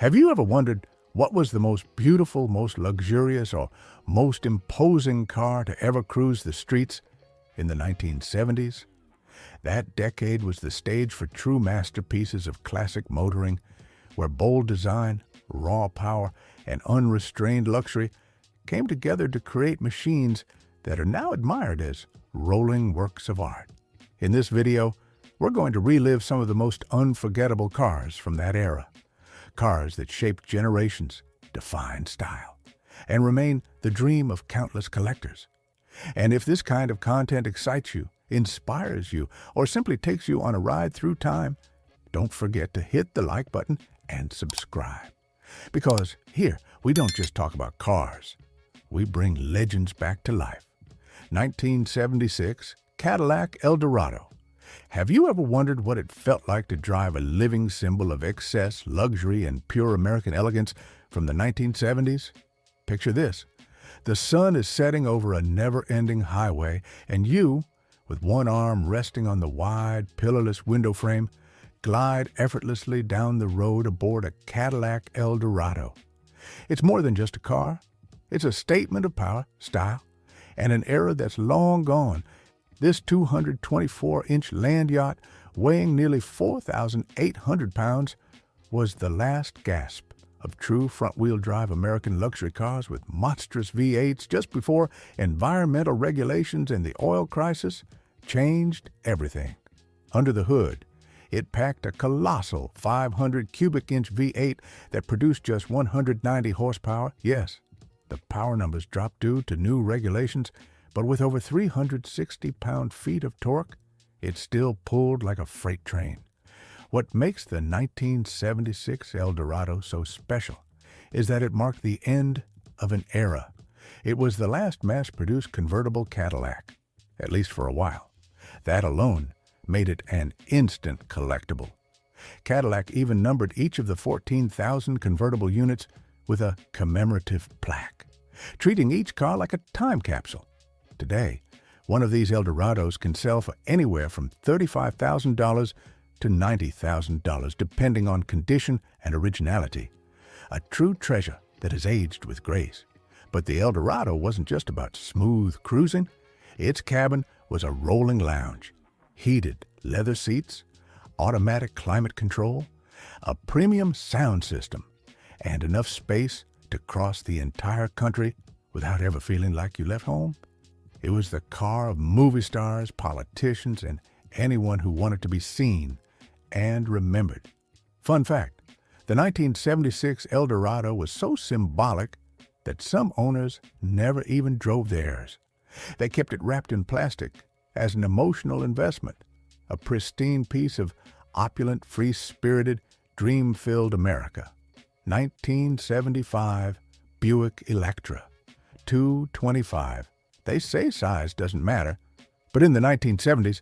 Have you ever wondered what was the most beautiful, most luxurious, or most imposing car to ever cruise the streets in the 1970s? That decade was the stage for true masterpieces of classic motoring, where bold design, raw power, and unrestrained luxury came together to create machines that are now admired as rolling works of art. In this video, we're going to relive some of the most unforgettable cars from that era. Cars that shaped generations, defined style, and remain the dream of countless collectors. And if this kind of content excites you, inspires you, or simply takes you on a ride through time, don't forget to hit the like button and subscribe. Because here, we don't just talk about cars. We bring legends back to life. 1976 Cadillac Eldorado. Have you ever wondered what it felt like to drive a living symbol of excess, luxury, and pure American elegance from the 1970s? Picture this. The sun is setting over a never-ending highway, and you, with one arm resting on the wide, pillarless window frame, glide effortlessly down the road aboard a Cadillac Eldorado. It's more than just a car. It's a statement of power, style, and an era that's long gone. This 224-inch land yacht, weighing nearly 4,800 pounds, was the last gasp of true front-wheel drive American luxury cars with monstrous V8s just before environmental regulations and the oil crisis changed everything. Under the hood, it packed a colossal 500 cubic inch V8 that produced just 190 horsepower. Yes, the power numbers dropped due to new regulations, but with over 360 pound-feet of torque, it still pulled like a freight train. What makes the 1976 Eldorado so special is that it marked the end of an era. It was the last mass-produced convertible Cadillac, at least for a while. That alone made it an instant collectible. Cadillac even numbered each of the 14,000 convertible units with a commemorative plaque, treating each car like a time capsule. Today, one of these Eldorados can sell for anywhere from $35,000 to $90,000, depending on condition and originality. A true treasure that has aged with grace. But the Eldorado wasn't just about smooth cruising. Its cabin was a rolling lounge, heated leather seats, automatic climate control, a premium sound system, and enough space to cross the entire country without ever feeling like you left home. It was the car of movie stars, politicians, and anyone who wanted to be seen and remembered. Fun fact, the 1976 Eldorado was so symbolic that some owners never even drove theirs. They kept it wrapped in plastic as an emotional investment, a pristine piece of opulent, free-spirited, dream-filled America. 1975 Buick Electra, 225. They say size doesn't matter, but in the 1970s,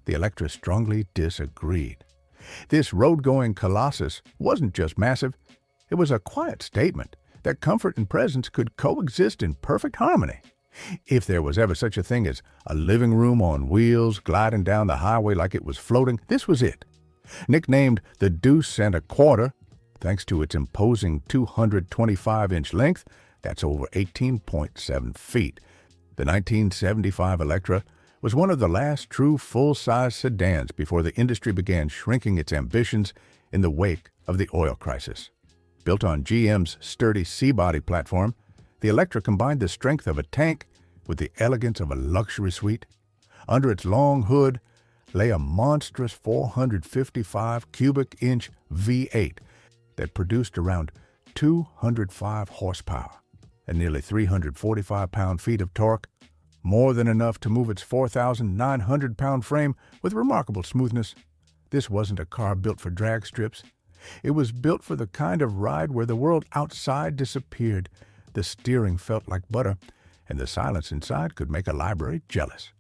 the Electra strongly disagreed. This road-going colossus wasn't just massive, it was a quiet statement that comfort and presence could coexist in perfect harmony. If there was ever such a thing as a living room on wheels gliding down the highway like it was floating, this was it. Nicknamed the Deuce and a Quarter, thanks to its imposing 225-inch length, that's over 18.7 feet. The 1975 Electra was one of the last true full-size sedans before the industry began shrinking its ambitions in the wake of the oil crisis. Built on GM's sturdy C-body platform, the Electra combined the strength of a tank with the elegance of a luxury suite. Under its long hood lay a monstrous 455 cubic inch V8 that produced around 205 horsepower and nearly 345 pound-feet of torque, more than enough to move its 4,900 pound frame with remarkable smoothness. This wasn't a car built for drag strips. It was built for the kind of ride where the world outside disappeared. The steering felt like butter, and the silence inside could make a library jealous.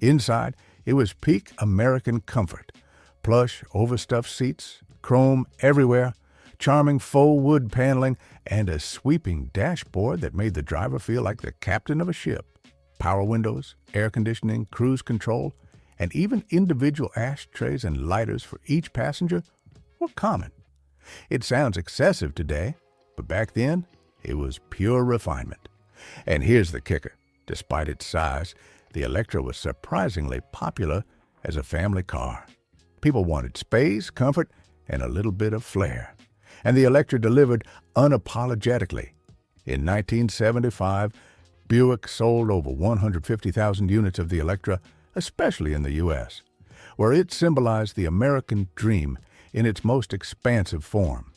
Inside, it was peak American comfort. Plush, overstuffed seats, chrome everywhere, charming faux wood paneling, and a sweeping dashboard that made the driver feel like the captain of a ship. Power windows, air conditioning, cruise control, and even individual ashtrays and lighters for each passenger were common. It sounds excessive today, but back then, it was pure refinement. And here's the kicker. Despite its size, the Electra was surprisingly popular as a family car. People wanted space, comfort, and a little bit of flair. And the Electra delivered unapologetically. In 1975, Buick sold over 150,000 units of the Electra, especially in the U.S., where it symbolized the American dream in its most expansive form.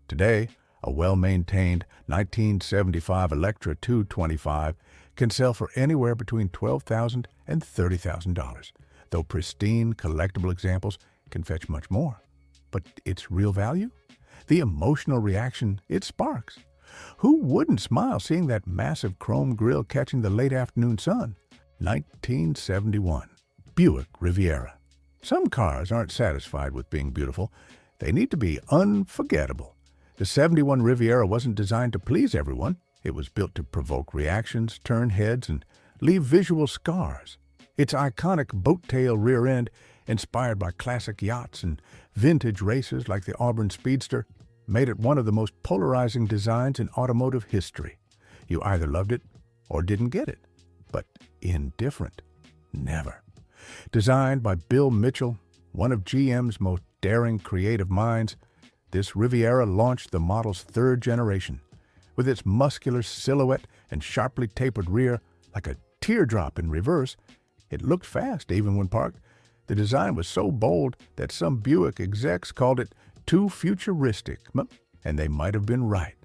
Today, a well-maintained 1975 Electra 225 can sell for anywhere between $12,000 and $30,000, though pristine collectible examples can fetch much more. But its real value? The emotional reaction it sparks. Who wouldn't smile seeing that massive chrome grille catching the late afternoon sun? 1971, Buick Riviera. Some cars aren't satisfied with being beautiful. They need to be unforgettable. The 71 Riviera wasn't designed to please everyone. It was built to provoke reactions, turn heads, and leave visual scars. Its iconic boat-tail rear end, inspired by classic yachts and vintage racers like the Auburn Speedster, made it one of the most polarizing designs in automotive history. You either loved it or didn't get it. But indifferent, never. Designed by Bill Mitchell, one of GM's most daring creative minds, this Riviera launched the model's third generation. With its muscular silhouette and sharply tapered rear, like a teardrop in reverse, it looked fast even when parked. The design was so bold that some Buick execs called it too futuristic, and they might have been right,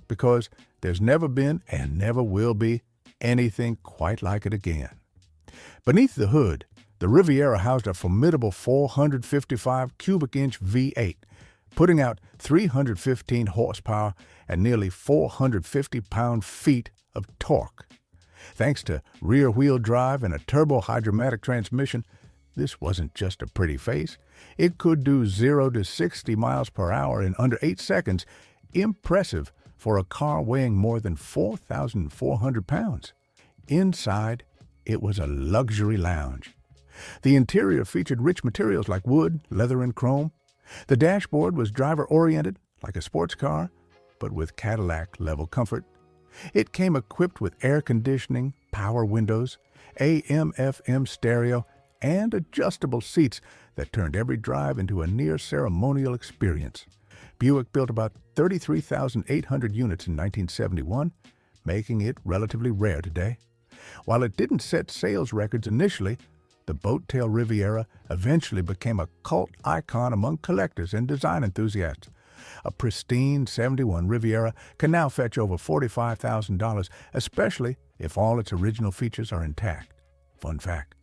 because there's never been and never will be anything quite like it again. Beneath the hood, the Riviera housed a formidable 455 cubic inch V8, putting out 315 horsepower and nearly 450 pound-feet of torque. Thanks to rear-wheel drive and a turbo-hydromatic transmission, this wasn't just a pretty face. It could do 0 to 60 miles per hour in under 8 seconds. Impressive for a car weighing more than 4,400 pounds. Inside, it was a luxury lounge. The interior featured rich materials like wood, leather, and chrome. The dashboard was driver-oriented, like a sports car, but with Cadillac-level comfort. It came equipped with air conditioning, power windows, AM/FM stereo, and adjustable seats that turned every drive into a near-ceremonial experience. Buick built about 33,800 units in 1971, making it relatively rare today. While it didn't set sales records initially, the boat-tail Riviera eventually became a cult icon among collectors and design enthusiasts. A pristine 71 Riviera can now fetch over $45,000, especially if all its original features are intact. Fun fact,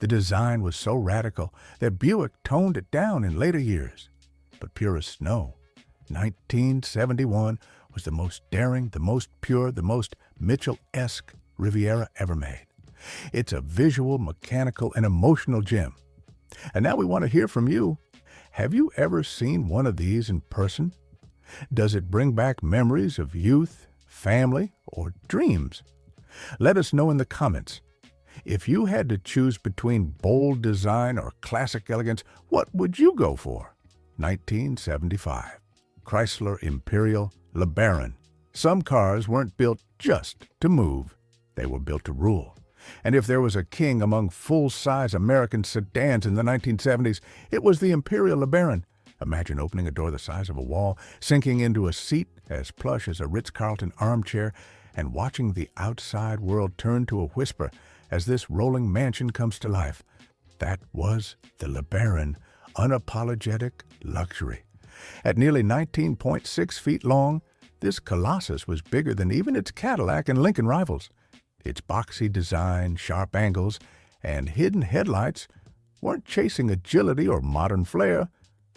the design was so radical that Buick toned it down in later years. But purists know, 1971 was the most daring, the most pure, the most Mitchell-esque Riviera ever made. It's a visual, mechanical, and emotional gem. And now we want to hear from you. Have you ever seen one of these in person? Does it bring back memories of youth, family, or dreams? Let us know in the comments. If you had to choose between bold design or classic elegance, what would you go for? 1975. Chrysler Imperial LeBaron. Some cars weren't built just to move. They were built to rule. And if there was a king among full-size American sedans in the 1970s, it was the Imperial LeBaron. Imagine opening a door the size of a wall, sinking into a seat as plush as a Ritz-Carlton armchair, and watching the outside world turn to a whisper as this rolling mansion comes to life. That was the LeBaron, unapologetic luxury. At nearly 19.6 feet long, this colossus was bigger than even its Cadillac and Lincoln rivals. Its boxy design, sharp angles, and hidden headlights weren't chasing agility or modern flair.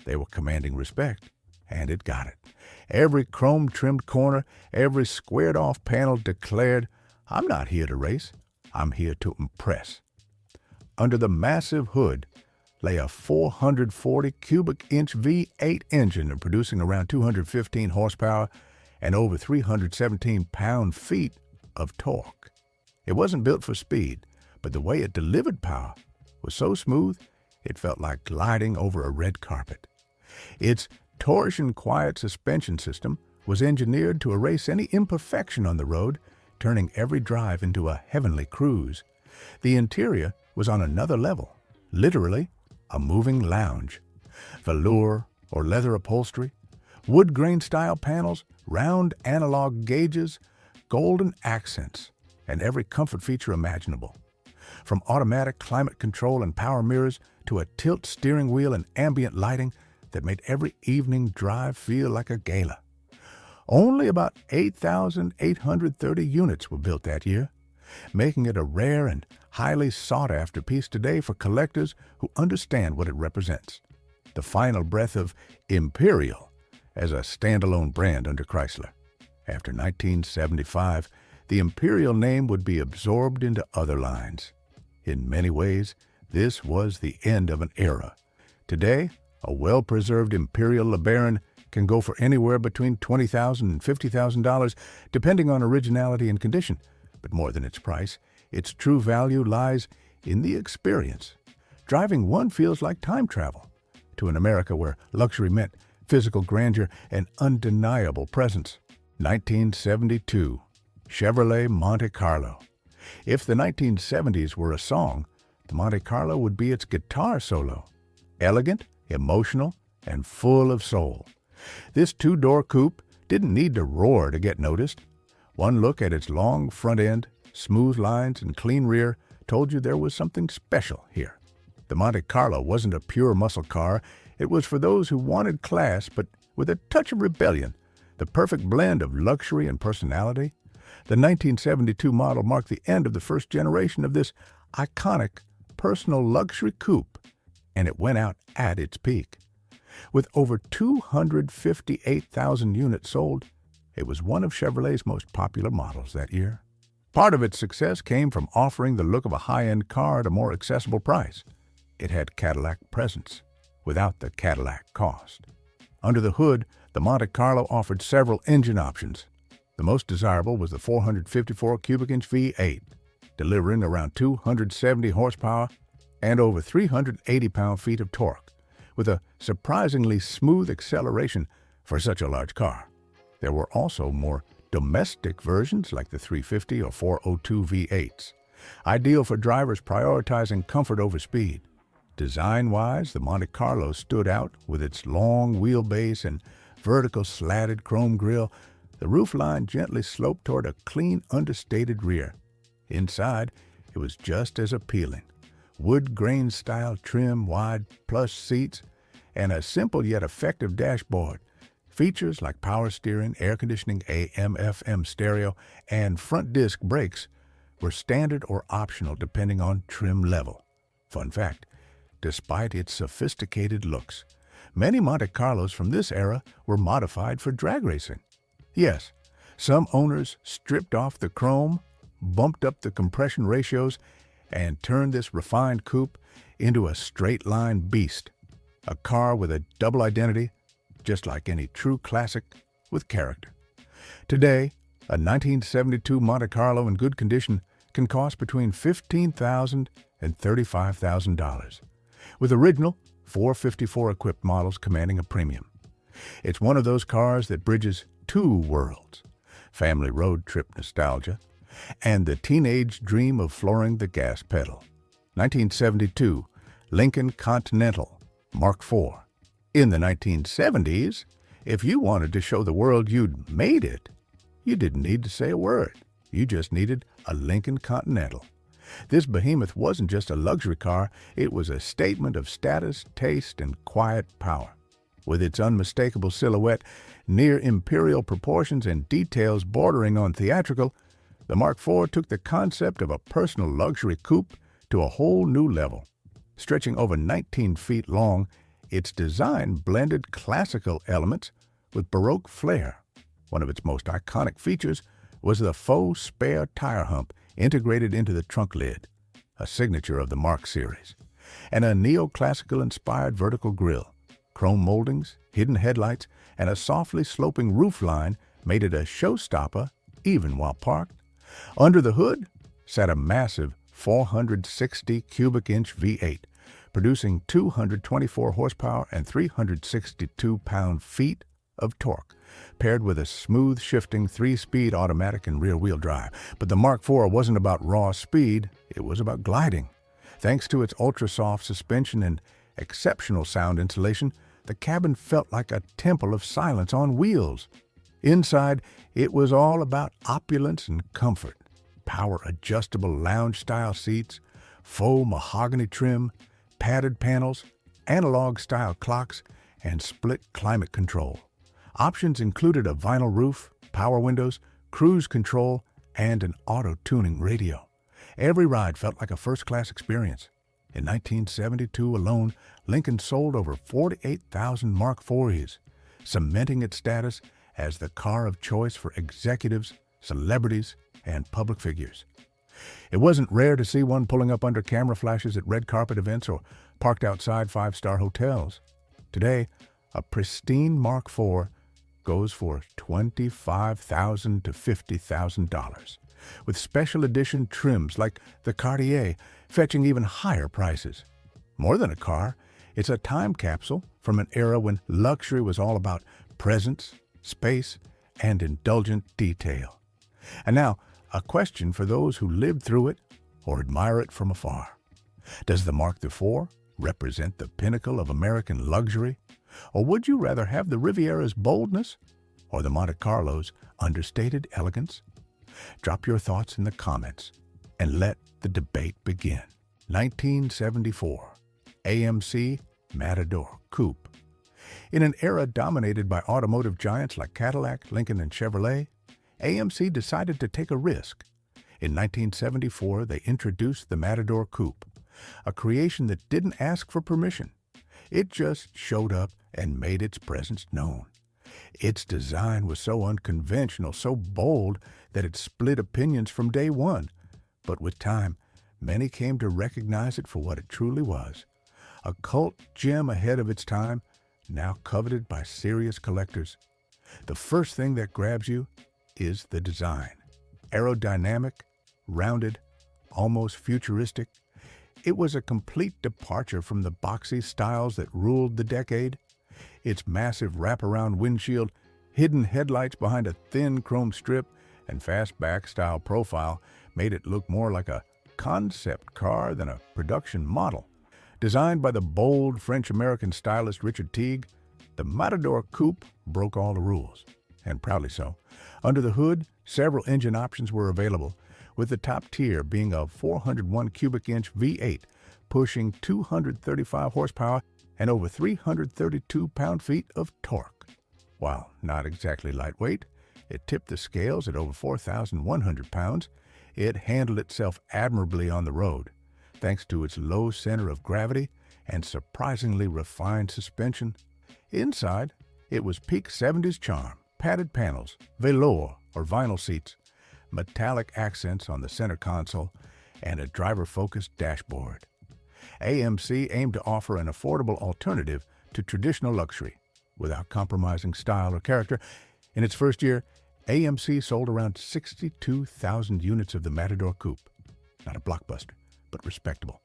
They were commanding respect, and it got it. Every chrome-trimmed corner, every squared-off panel declared, "I'm not here to race, I'm here to impress." Under the massive hood lay a 440 cubic inch V8 engine producing around 215 horsepower and over 317 pound-feet of torque. It wasn't built for speed, but the way it delivered power was so smooth, it felt like gliding over a red carpet. Its torsion-quiet suspension system was engineered to erase any imperfection on the road, turning every drive into a heavenly cruise. The interior was on another level, literally a moving lounge. Velour or leather upholstery, wood grain style panels, round analog gauges, golden accents, and every comfort feature imaginable. From automatic climate control and power mirrors to a tilt steering wheel and ambient lighting that made every evening drive feel like a gala. Only about 8,830 units were built that year, making it a rare and highly sought-after piece today for collectors who understand what it represents. The final breath of Imperial as a standalone brand under Chrysler. After 1975, the Imperial name would be absorbed into other lines. In many ways, this was the end of an era. Today, a well-preserved Imperial LeBaron can go for anywhere between $20,000 and $50,000, depending on originality and condition. But more than its price, its true value lies in the experience. Driving one feels like time travel to an America where luxury meant physical grandeur and undeniable presence. 1972, Chevrolet Monte Carlo. If the 1970s were a song, the Monte Carlo would be its guitar solo. Elegant, emotional, and full of soul. This two-door coupe didn't need to roar to get noticed. One look at its long front end, smooth lines, and clean rear told you there was something special here. The Monte Carlo wasn't a pure muscle car. It was for those who wanted class, but with a touch of rebellion, the perfect blend of luxury and personality. The 1972 model marked the end of the first generation of this iconic personal luxury coupe, and it went out at its peak. With over 258,000 units sold, it was one of Chevrolet's most popular models that year. Part of its success came from offering the look of a high-end car at a more accessible price. It had Cadillac presence, without the Cadillac cost. Under the hood, the Monte Carlo offered several engine options. The most desirable was the 454 cubic inch V8, delivering around 270 horsepower and over 380 pound-feet of torque, with a surprisingly smooth acceleration for such a large car. There were also more domestic versions like the 350 or 402 V8s, ideal for drivers prioritizing comfort over speed. Design-wise, the Monte Carlo stood out with its long wheelbase and vertical slatted chrome grille. The roofline gently sloped toward a clean, understated rear. Inside, it was just as appealing. Wood grain-style trim, wide plush seats, and a simple yet effective dashboard. Features like power steering, air conditioning, AM/FM stereo, and front disc brakes were standard or optional depending on trim level. Fun fact, despite its sophisticated looks, many Monte Carlos from this era were modified for drag racing. Yes, some owners stripped off the chrome, bumped up the compression ratios, and turned this refined coupe into a straight-line beast, a car with a double identity, just like any true classic with character. Today, a 1972 Monte Carlo in good condition can cost between $15,000 and $35,000, with original 454 equipped models commanding a premium. It's one of those cars that bridges two worlds, family road trip nostalgia and the teenage dream of flooring the gas pedal. 1972 Lincoln Continental Mark IV. In the 1970s, if you wanted to show the world you'd made it, you didn't need to say a word. You just needed a Lincoln Continental. This behemoth wasn't just a luxury car, it was a statement of status, taste, and quiet power. With its unmistakable silhouette, near imperial proportions, and details bordering on theatrical, the Mark IV took the concept of a personal luxury coupe to a whole new level. Stretching over 19 feet long, its design blended classical elements with Baroque flair. One of its most iconic features was the faux spare tire hump integrated into the trunk lid, a signature of the Mark series, and a neoclassical-inspired vertical grille. Chrome moldings, hidden headlights, and a softly sloping roofline made it a showstopper even while parked. Under the hood sat a massive 460 cubic inch V8, producing 224 horsepower and 362 pound-feet of torque, paired with a smooth shifting 3-speed automatic and rear-wheel drive. But the Mark IV wasn't about raw speed, it was about gliding. Thanks to its ultra-soft suspension and exceptional sound insulation, the cabin felt like a temple of silence on wheels. Inside, it was all about opulence and comfort. Power-adjustable lounge-style seats, faux mahogany trim, padded panels, analog-style clocks, and split climate control. Options included a vinyl roof, power windows, cruise control, and an auto-tuning radio. Every ride felt like a first-class experience. In 1972 alone, Lincoln sold over 48,000 Mark IVs, cementing its status as the car of choice for executives, celebrities, and public figures. It wasn't rare to see one pulling up under camera flashes at red carpet events or parked outside five-star hotels. Today, a pristine Mark IV goes for $25,000 to $50,000, with special edition trims like the Cartier fetching even higher prices. More than a car, it's a time capsule from an era when luxury was all about presence, space, and indulgent detail. And now, a question for those who lived through it or admire it from afar. Does the Mark IV represent the pinnacle of American luxury? Or would you rather have the Riviera's boldness or the Monte Carlo's understated elegance? Drop your thoughts in the comments and let the debate begin. 1974, AMC Matador Coupe. In an era dominated by automotive giants like Cadillac, Lincoln, and Chevrolet, AMC decided to take a risk. In 1974, they introduced the Matador Coupe, a creation that didn't ask for permission. It just showed up and made its presence known. Its design was so unconventional, so bold, that it split opinions from day one. But with time, many came to recognize it for what it truly was. A cult gem ahead of its time, now coveted by serious collectors. The first thing that grabs you is the design. Aerodynamic, rounded, almost futuristic. It was a complete departure from the boxy styles that ruled the decade. Its massive wraparound windshield, hidden headlights behind a thin chrome strip, and fastback-style profile made it look more like a concept car than a production model. Designed by the bold French-American stylist Richard Teague, the Matador Coupe broke all the rules, and proudly so. Under the hood, several engine options were available, with the top tier being a 401 cubic inch V8, pushing 235 horsepower and over 332 pound-feet of torque. While not exactly lightweight, it tipped the scales at over 4,100 pounds. It handled itself admirably on the road, thanks to its low center of gravity and surprisingly refined suspension. Inside, it was peak 70s charm, padded panels, velour or vinyl seats, metallic accents on the center console, and a driver-focused dashboard. AMC aimed to offer an affordable alternative to traditional luxury without compromising style or character. In its first year, AMC sold around 62,000 units of the Matador Coupe. Not a blockbuster, but respectable.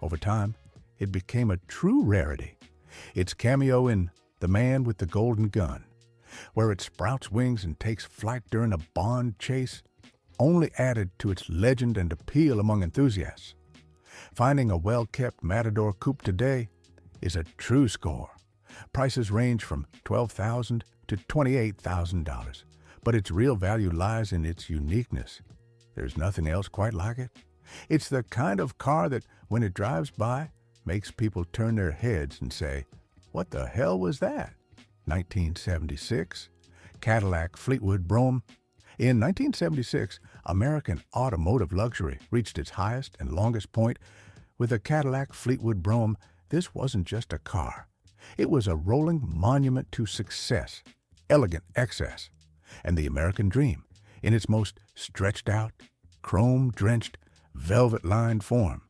Over time, it became a true rarity. Its cameo in The Man with the Golden Gun, where it sprouts wings and takes flight during a Bond chase, only added to its legend and appeal among enthusiasts. Finding a well-kept Matador Coupe today is a true score. Prices range from $12,000 to $28,000, but its real value lies in its uniqueness. There's nothing else quite like it. It's the kind of car that, when it drives by, makes people turn their heads and say, "What the hell was that?" 1976, Cadillac Fleetwood Brougham. In 1976, American automotive luxury reached its highest and longest point. With the Cadillac Fleetwood Brougham, this wasn't just a car. It was a rolling monument to success, elegant excess, and the American dream in its most stretched-out, chrome-drenched, velvet-lined form.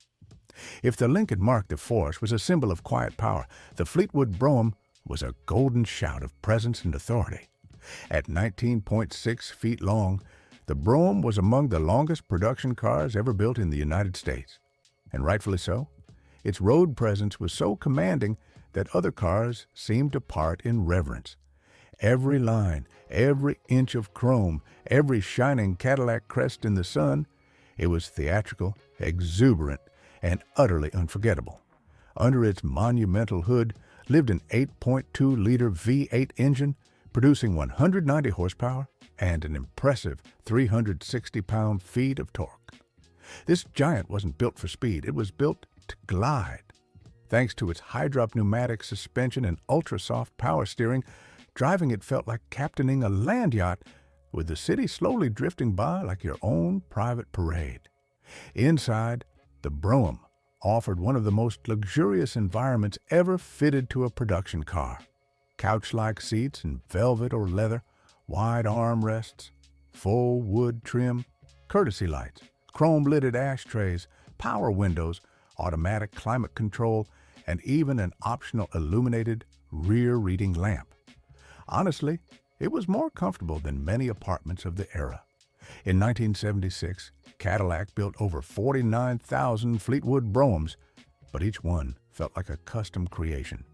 If the Lincoln Mark IV was a symbol of quiet power, the Fleetwood Brougham was a golden shout of presence and authority. At 19.6 feet long, the Brougham was among the longest production cars ever built in the United States. And rightfully so. Its road presence was so commanding that other cars seemed to part in reverence. Every line, every inch of chrome, every shining Cadillac crest in the sun, it was theatrical, exuberant, and utterly unforgettable. Under its monumental hood lived an 8.2-liter V8 engine producing 190 horsepower and an impressive 360 pound-feet of torque. This giant wasn't built for speed, it was built to glide. Thanks to its high-drop pneumatic suspension and ultra-soft power steering, driving it felt like captaining a land yacht with the city slowly drifting by like your own private parade. Inside, the Brougham offered one of the most luxurious environments ever fitted to a production car. Couch-like seats in velvet or leather, wide armrests, full wood trim, courtesy lights, chrome-lidded ashtrays, power windows, automatic climate control, and even an optional illuminated rear-reading lamp. Honestly, it was more comfortable than many apartments of the era. In 1976, Cadillac built over 49,000 Fleetwood Broughams, but each one felt like a custom creation.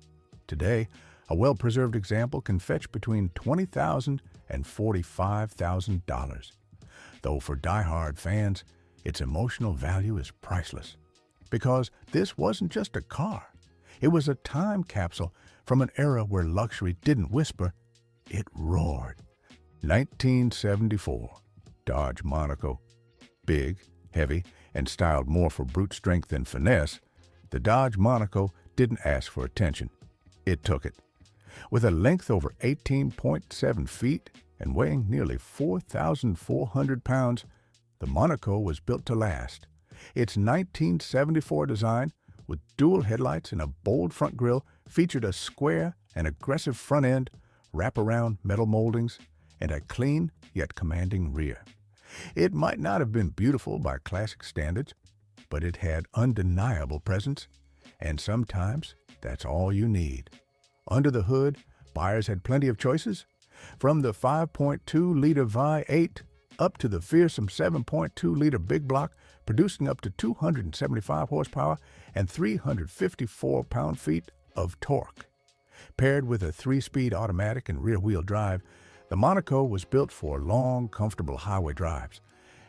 Today, a well-preserved example can fetch between $20,000 and $45,000. Though for die-hard fans, its emotional value is priceless. Because this wasn't just a car. It was a time capsule from an era where luxury didn't whisper, it roared. 1974, Dodge Monaco. Big, heavy, and styled more for brute strength than finesse, the Dodge Monaco didn't ask for attention. It took it. With a length over 18.7 feet and weighing nearly 4,400 pounds, the Monaco was built to last. Its 1974 design, with dual headlights and a bold front grille, featured a square and aggressive front end, wraparound metal moldings, and a clean yet commanding rear. It might not have been beautiful by classic standards, but it had undeniable presence, and sometimes that's all you need. Under the hood, buyers had plenty of choices, from the 5.2-liter V8 up to the fearsome 7.2-liter big block, producing up to 275 horsepower and 354 pound-feet of torque. Paired with a 3-speed automatic and rear-wheel drive, the Monaco was built for long, comfortable highway drives,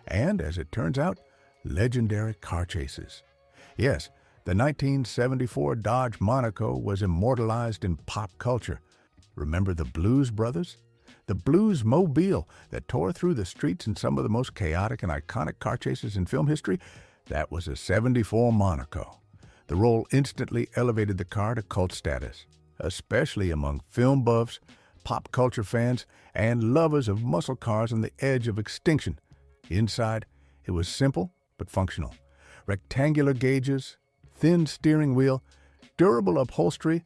and, as it turns out, legendary car chases. Yes, the 1974 Dodge Monaco was immortalized in pop culture. Remember the Blues Brothers? The Blues Mobile that tore through the streets in some of the most chaotic and iconic car chases in film history? That was a 74 Monaco. The role instantly elevated the car to cult status, especially among film buffs, pop culture fans, and lovers of muscle cars on the edge of extinction. Inside, it was simple but functional. Rectangular gauges, thin steering wheel, durable upholstery,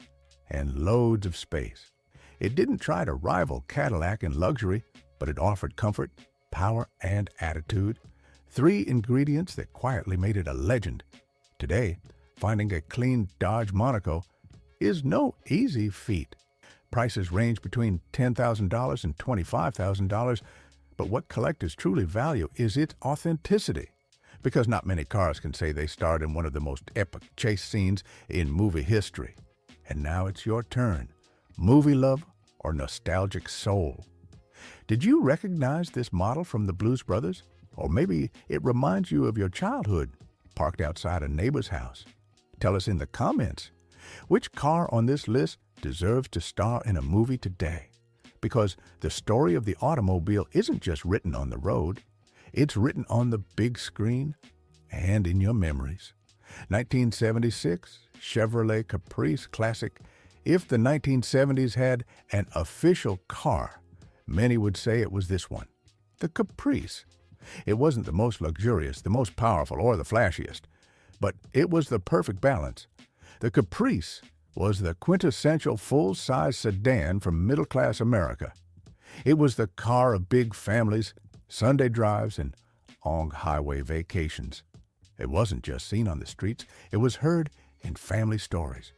and loads of space. It didn't try to rival Cadillac in luxury, but it offered comfort, power, and attitude, 3 ingredients that quietly made it a legend. Today, finding a clean Dodge Monaco is no easy feat. Prices range between $10,000 and $25,000, but what collectors truly value is its authenticity. Because not many cars can say they starred in one of the most epic chase scenes in movie history. And now it's your turn. Movie love or nostalgic soul? Did you recognize this model from the Blues Brothers? Or maybe it reminds you of your childhood, parked outside a neighbor's house. Tell us in the comments, which car on this list deserves to star in a movie today? Because the story of the automobile isn't just written on the road, it's written on the big screen and in your memories. 1976, Chevrolet Caprice Classic. If the 1970s had an official car, many would say it was this one, the Caprice. It wasn't the most luxurious, the most powerful, or the flashiest, but it was the perfect balance. The Caprice was the quintessential full-size sedan from middle-class America. It was the car of big families, Sunday drives, and on-highway vacations. It wasn't just seen on the streets, it was heard in family stories.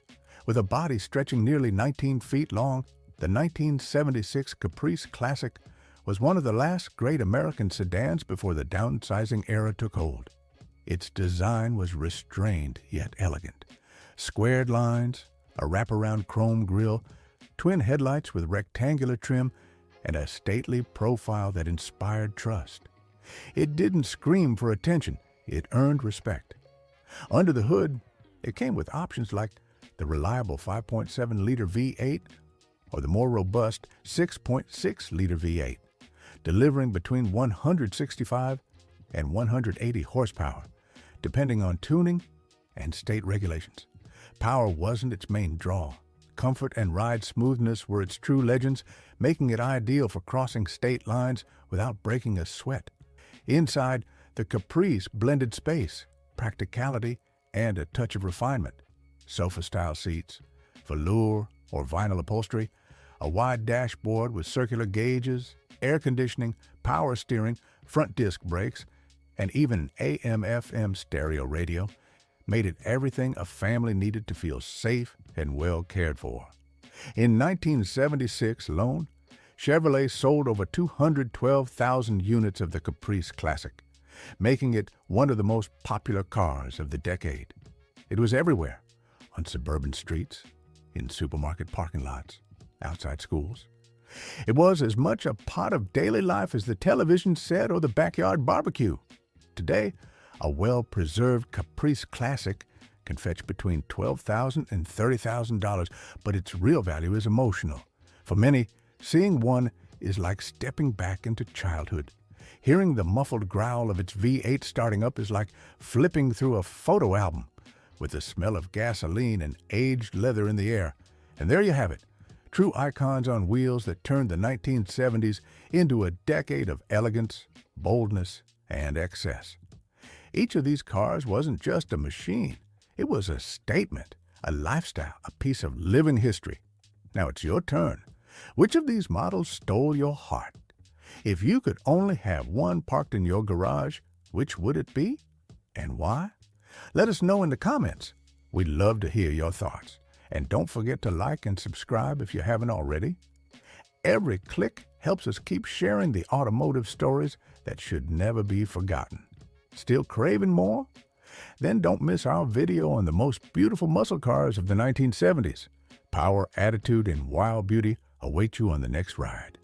With a body stretching nearly 19 feet long, the 1976 Caprice Classic was one of the last great American sedans before the downsizing era took hold. Its design was restrained yet elegant, Squared lines, a wraparound chrome grille, twin headlights with rectangular trim, and a stately profile that inspired trust. It didn't scream for attention, it earned respect. Under the hood, it came with options like the reliable 5.7-liter V8 or the more robust 6.6-liter V8, delivering between 165 and 180 horsepower, depending on tuning and state regulations. Power wasn't its main draw. Comfort and ride smoothness were its true legends, making it ideal for crossing state lines without breaking a sweat. Inside, the Caprice blended space, practicality, and a touch of refinement. Sofa-style seats, velour or vinyl upholstery, a wide dashboard with circular gauges, air conditioning, power steering, front disc brakes, and even an AM/FM stereo radio made it everything a family needed to feel safe and well cared for. In 1976 alone, Chevrolet sold over 212,000 units of the Caprice Classic, making it one of the most popular cars of the decade. It was everywhere, on suburban streets, in supermarket parking lots, outside schools. It was as much a part of daily life as the television set or the backyard barbecue. Today, a well-preserved Caprice Classic can fetch between $12,000 and $30,000, but its real value is emotional. For many, seeing one is like stepping back into childhood. Hearing the muffled growl of its V8 starting up is like flipping through a photo album, with the smell of gasoline and aged leather in the air. And there you have it, true icons on wheels that turned the 1970s into a decade of elegance, boldness, and excess. Each of these cars wasn't just a machine. It was a statement, a lifestyle, a piece of living history. Now it's your turn. Which of these models stole your heart? If you could only have one parked in your garage, which would it be? And why? Let us know in the comments. We'd love to hear your thoughts. And don't forget to like and subscribe if you haven't already. Every click helps us keep sharing the automotive stories that should never be forgotten. Still craving more? Then don't miss our video on the most beautiful muscle cars of the 1970s. Power, attitude, and wild beauty await you on the next ride.